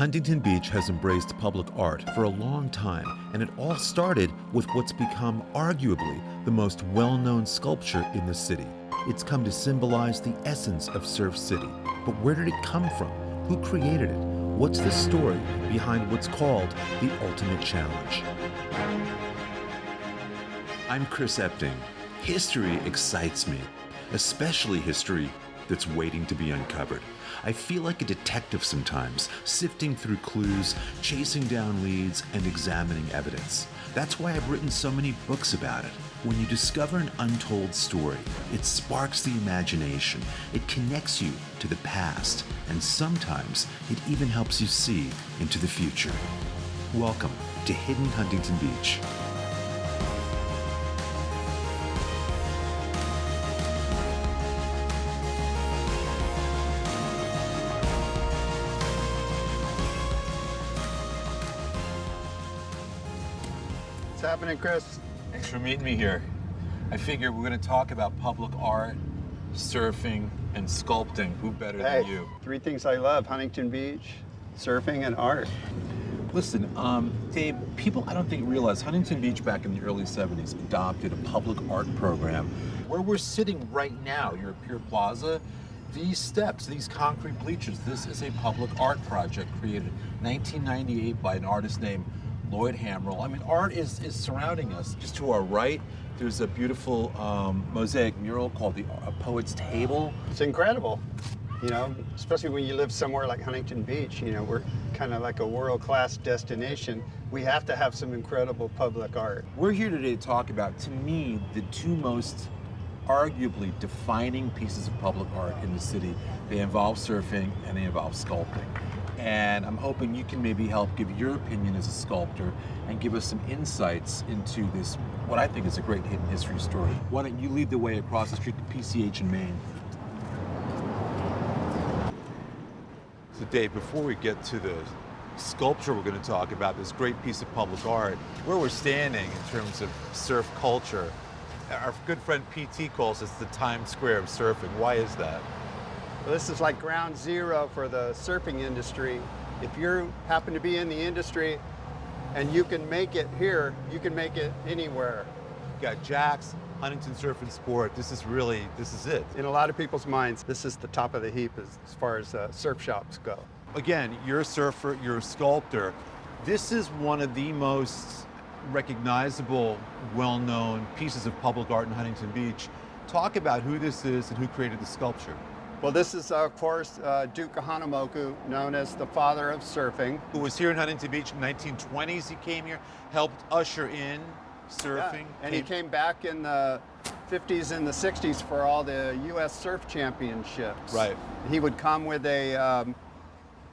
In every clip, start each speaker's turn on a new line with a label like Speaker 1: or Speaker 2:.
Speaker 1: Huntington Beach has embraced public art for a long time, and it all started with what's become arguably the most well-known sculpture in the city. It's come to symbolize the essence of Surf City. But where did it come from? Who created it? What's the story behind what's called the ultimate challenge? I'm Chris Epting. History excites me, especially history that's waiting to be uncovered. I feel like a detective sometimes, sifting through clues, chasing down leads, and examining evidence. That's why I've written so many books about it. When you discover an untold story, it sparks the imagination, it connects you to the past, and sometimes it even helps you see into the future. Welcome to Hidden Huntington Beach.
Speaker 2: What's happening, Chris?
Speaker 3: Thanks for meeting me here. I figure we're going to talk about public art, surfing, and sculpting. Who better than you?
Speaker 2: Three things I love: Huntington Beach, surfing, and art.
Speaker 3: Listen, Dave, people I don't think realize Huntington Beach back in the early 70s adopted a public art program. Where we're sitting right now, you're at Pier Plaza, these steps, these concrete bleachers, this is a public art project created in 1998 by an artist named Lloyd Hammerl. I mean, art is surrounding us. Just to our right, there's a beautiful mosaic mural called the Poet's Table.
Speaker 2: It's incredible, you know, especially when you live somewhere like Huntington Beach. You know, we're kind of like a world-class destination. We have to have some incredible public art.
Speaker 3: We're here today to talk about, to me, the two most arguably defining pieces of public art in the city. They involve surfing and they involve sculpting. And I'm hoping you can maybe help give your opinion as a sculptor and give us some insights into this, what I think is a great hidden history story. Why don't you lead the way across the street to PCH in Maine?
Speaker 4: So Dave, before we get to the sculpture we're going to talk about, this great piece of public art, where we're standing in terms of surf culture, our good friend PT calls this the Times Square of surfing. Why is that?
Speaker 2: Well, this is like ground zero for the surfing industry. If you happen to be in the industry and you can make it here, you can make it anywhere.
Speaker 4: You've got Jack's, Huntington Surf and Sport. This is it.
Speaker 2: In a lot of people's minds, this is the top of the heap as far as surf shops go.
Speaker 4: Again, you're a surfer, you're a sculptor. This is one of the most recognizable, well-known pieces of public art in Huntington Beach. Talk about who this is and who created the sculpture.
Speaker 2: Well, this is, of course, Duke Kahanamoku, known as the father of surfing.
Speaker 4: Who was here in Huntington Beach in the 1920s. He came here, helped usher in surfing.
Speaker 2: Yeah. And he came back in the 50s and the 60s for all the U.S. surf championships.
Speaker 4: Right.
Speaker 2: He would come with a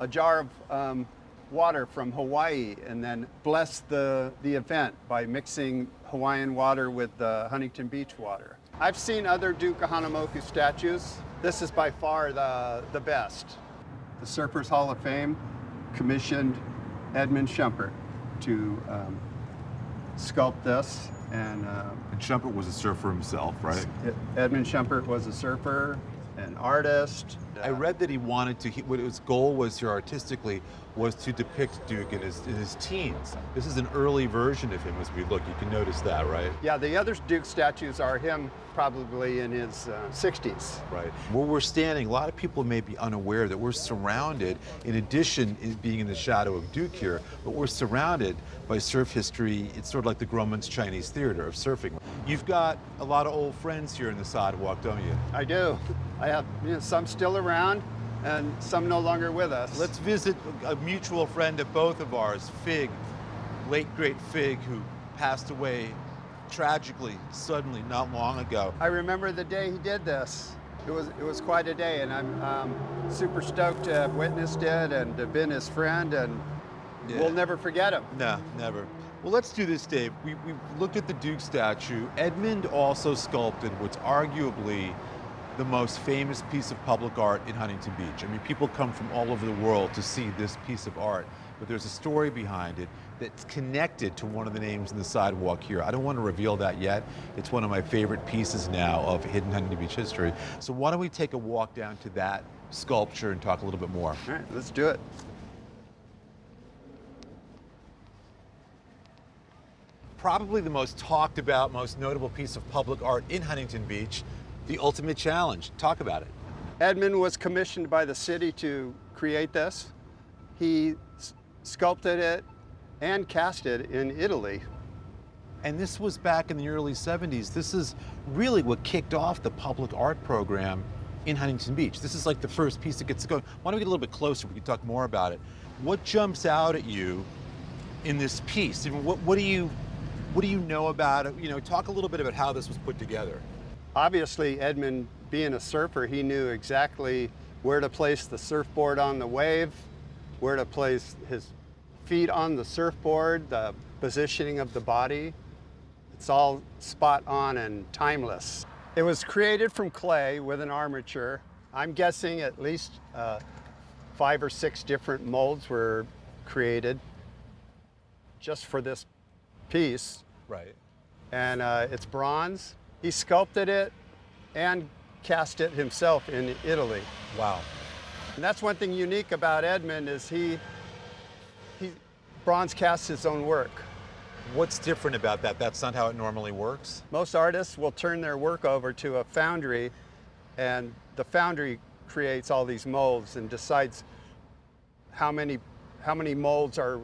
Speaker 2: jar of water from Hawaii and then bless the event by mixing Hawaiian water with the Huntington Beach water. I've seen other Duke Kahanamoku statues. This is by far the best. The Surfers Hall of Fame commissioned Edmund Schumpert to sculpt this. And
Speaker 4: Schumpert was a surfer himself, right?
Speaker 2: Edmund Schumpert was a surfer, an artist.
Speaker 4: I read that he wanted to, what his goal was here artistically was to depict Duke in his teens. This is an early version of him as we look. You can notice that, right?
Speaker 2: Yeah, the other Duke statues are him probably in his 60s.
Speaker 4: Right. Where we're standing, a lot of people may be unaware that we're surrounded, in addition to being in the shadow of Duke here, but we're surrounded by surf history. It's sort of like the Grumman's Chinese Theater of surfing. You've got a lot of old friends here in the sidewalk, don't you?
Speaker 2: I do. I have some still around and some no longer with us.
Speaker 4: Let's visit a mutual friend of both of ours, Fig, late great Fig, who passed away tragically, suddenly, not long ago.
Speaker 2: I remember the day he did this. It was quite a day, and I'm super stoked to have witnessed it and to have been his friend, and we'll never forget him.
Speaker 4: No, never. Well, let's do this, Dave. We looked at the Duke statue. Edmund also sculpted what's arguably the most famous piece of public art in Huntington Beach. I mean, people come from all over the world to see this piece of art, but there's a story behind it that's connected to one of the names in the sidewalk here. I don't want to reveal that yet. It's one of my favorite pieces now of Hidden Huntington Beach history. So why don't we take a walk down to that sculpture and talk a little bit more.
Speaker 2: All right, let's do it.
Speaker 4: probably the most talked about, most notable piece of public art in Huntington Beach, the Ultimate Challenge. Talk about it.
Speaker 2: Edmund was commissioned by the city to create this. He sculpted it and cast it in Italy.
Speaker 4: And this was back in the early 70s. This is really what kicked off the public art program in Huntington Beach. This is like the first piece that gets going. Why don't we get a little bit closer? We can talk more about it. What jumps out at you in this piece? I mean, what do you know about it? You know, talk a little bit about how this was put together.
Speaker 2: Obviously, Edmund, being a surfer, he knew exactly where to place the surfboard on the wave, where to place his feet on the surfboard, the positioning of the body. It's all spot on and timeless. It was created from clay with an armature. I'm guessing at least 5 or 6 different molds were created just for this piece.
Speaker 4: Right.
Speaker 2: And it's bronze. He sculpted it and cast it himself in Italy.
Speaker 4: Wow.
Speaker 2: And that's one thing unique about Edmund is he bronze casts his own work.
Speaker 4: What's different about that? That's not how it normally works?
Speaker 2: Most artists will turn their work over to a foundry, and the foundry creates all these molds and decides how many molds are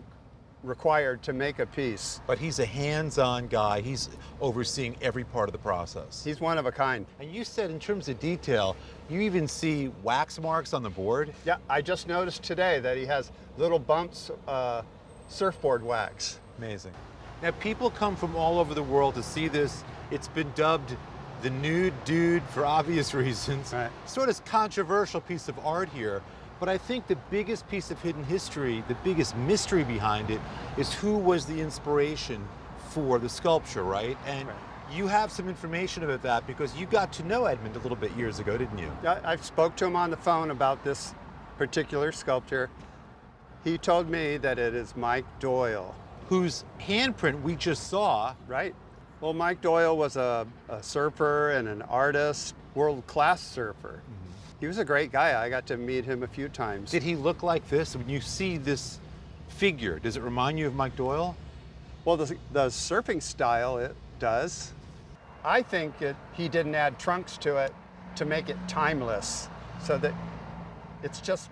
Speaker 2: required to make a piece.
Speaker 4: But he's a hands-on guy. He's overseeing every part of the process.
Speaker 2: He's one of a kind.
Speaker 4: And you said in terms of detail, you even see wax marks on the board?
Speaker 2: Yeah, I just noticed today that he has little bumps, surfboard wax.
Speaker 4: Amazing. Now, people come from all over the world to see this. It's been dubbed the nude dude for obvious reasons.
Speaker 2: Right.
Speaker 4: Sort of controversial piece of art here. But I think the biggest piece of hidden history, the biggest mystery behind it, is who was the inspiration for the sculpture, right? And you have some information about that because you got to know Edmund a little bit years ago, didn't you?
Speaker 2: I spoke to him on the phone about this particular sculpture. He told me that it is Mike Doyle.
Speaker 4: Whose handprint we just saw.
Speaker 2: Right. Well, Mike Doyle was a surfer and an artist, world-class surfer. He was a great guy. I got to meet him a few times.
Speaker 4: Did he look like this? When you see this figure, does it remind you of Mike Doyle?
Speaker 2: Well, the surfing style, it does. I think he didn't add trunks to it to make it timeless, so that it's just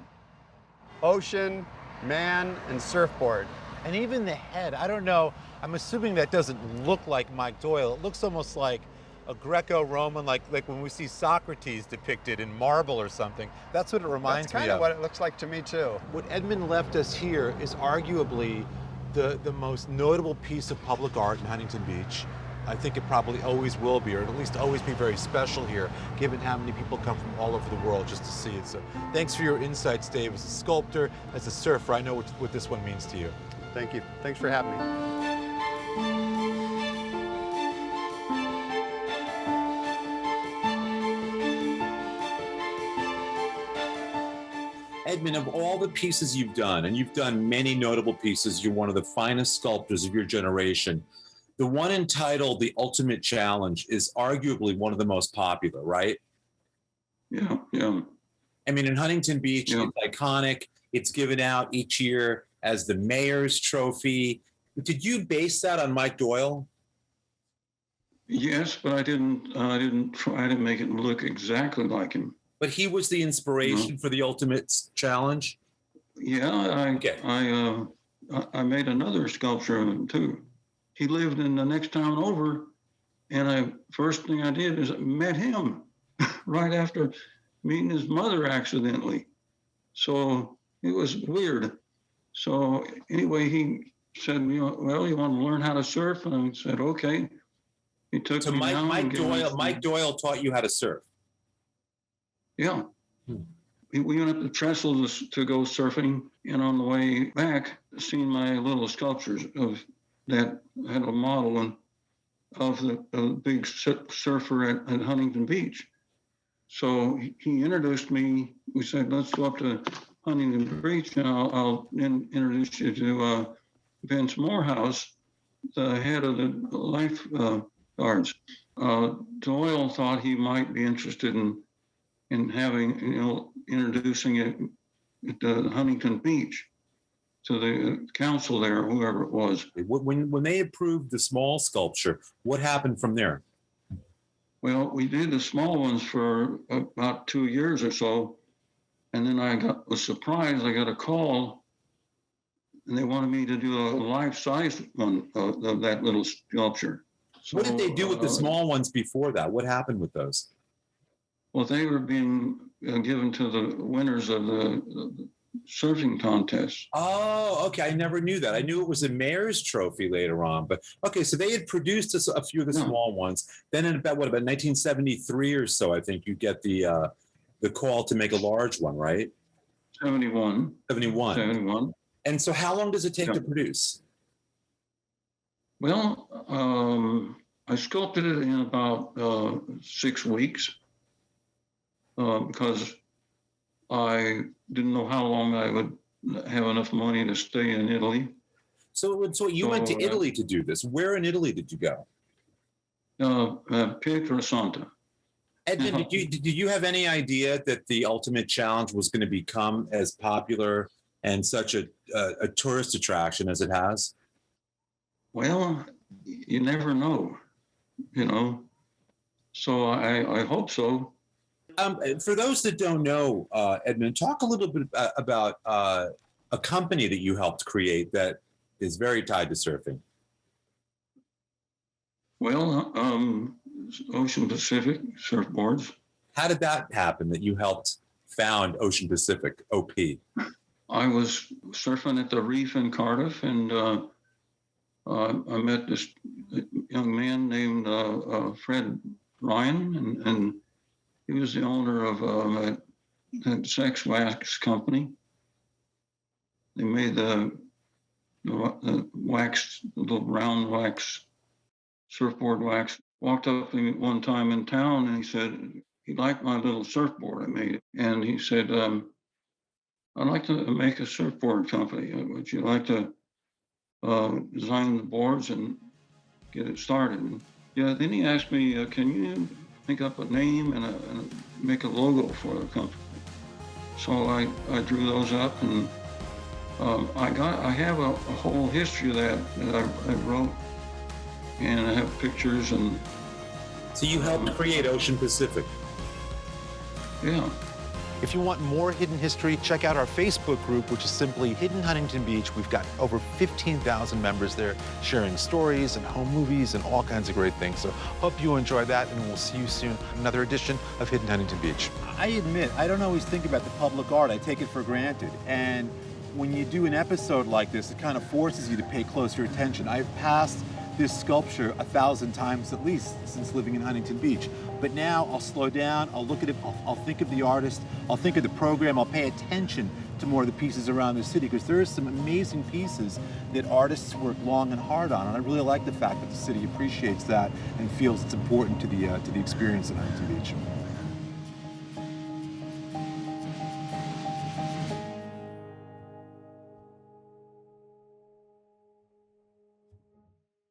Speaker 2: ocean, man, and surfboard.
Speaker 4: And even the head, I don't know, I'm assuming that doesn't look like Mike Doyle. It looks almost like a Greco-Roman, like when we see Socrates depicted in marble or something. That's what it reminds me of.
Speaker 2: That's kind of what it looks like to me too.
Speaker 4: What Edmund left us here is arguably the most notable piece of public art in Huntington Beach. I think it probably always will be, or at least always be very special here, given how many people come from all over the world just to see it. So thanks for your insights, Dave. As a sculptor, as a surfer, I know what this one means to you.
Speaker 2: Thank you. Thanks for having me.
Speaker 1: Edmund, of all the pieces you've done, and you've done many notable pieces, you're one of the finest sculptors of your generation. The one entitled The Ultimate Challenge is arguably one of the most popular, right?
Speaker 5: Yeah.
Speaker 1: I mean, in Huntington Beach,
Speaker 5: Yeah.
Speaker 1: It's iconic. It's given out each year as the mayor's trophy. Did you base that on Mike Doyle?
Speaker 5: Yes, but I didn't try to make it look exactly like him.
Speaker 1: But he was the inspiration for the Ultimate Challenge?
Speaker 5: Yeah, I made another sculpture of him too. He lived in the next town over, and first thing I did is I met him right after meeting his mother accidentally. So it was weird. So anyway, he said, well, you want to learn how to surf? And I said, okay. He took me down.
Speaker 1: Mike Doyle taught you how to surf.
Speaker 5: Yeah. We went up the trestle to go surfing, and on the way back, seen my little sculptures of that had a model of the big surfer at Huntington Beach. So he introduced me. We said, let's go up to Huntington Beach, and I'll introduce you to Vince Morehouse, the head of the lifeguards. Doyle thought he might be interested in having, introducing it at Huntington Beach. to the council there, whoever it was.
Speaker 3: When they approved the small sculpture, what happened from there?
Speaker 5: Well, we did the small ones for about 2 years or so, and then I was surprised. I got a call, and they wanted me to do a life-size one of that little sculpture. So,
Speaker 3: What did they do with the small ones before that? What happened with those?
Speaker 5: Well, they were being given to the winners of the surfing contest.
Speaker 3: Oh, okay. I never knew that. I knew it was a mayor's trophy later on, but okay. So they had produced a few of the small ones. Then in about 1973 or so, I think you get the call to make a large one, right?
Speaker 5: 71.
Speaker 3: 71.
Speaker 5: 71.
Speaker 3: And so how long does it take to produce?
Speaker 5: Well, I sculpted it in about 6 weeks because I didn't know how long I would have enough money to stay in Italy.
Speaker 3: So you went to Italy to do this. Where in Italy did you go?
Speaker 5: Pietrasanta.
Speaker 3: Edmund, did you have any idea that the ultimate challenge was going to become as popular and such a tourist attraction as it has?
Speaker 5: Well, you never know, So I hope so.
Speaker 3: For those that don't know, Edmund, talk a little bit about a company that you helped create that is very tied to surfing.
Speaker 5: Well, Ocean Pacific Surfboards.
Speaker 3: How did that happen that you helped found Ocean Pacific, OP?
Speaker 5: I was surfing at the reef in Cardiff, and I met this young man named Fred Ryan, and he was the owner of that sex wax company. They made the wax, the little round wax, surfboard wax. Walked up to me one time in town, and he said he liked my little surfboard I made. And he said, I'd like to make a surfboard company. Would you like to design the boards and get it started? And yeah, then he asked me, can you think up a name and make a logo for the company? So I drew those up, and I have a whole history of that I wrote, and I have pictures. And
Speaker 3: so you helped create Ocean Pacific.
Speaker 5: Yeah.
Speaker 6: If you want more hidden history, check out our Facebook group, which is simply Hidden Huntington Beach. We've got over 15,000 members there sharing stories and home movies and all kinds of great things. So hope you enjoy that, and we'll see you soon. Another edition of Hidden Huntington Beach.
Speaker 7: I admit, I don't always think about the public art. I take it for granted. And when you do an episode like this, it kind of forces you to pay closer attention. I've passed this sculpture 1,000 times at least since living in Huntington Beach. But now I'll slow down, I'll look at it, I'll think of the artist, I'll think of the program, I'll pay attention to more of the pieces around the city, because there are some amazing pieces that artists work long and hard on. And I really like the fact that the city appreciates that and feels it's important to the experience in Huntington Beach.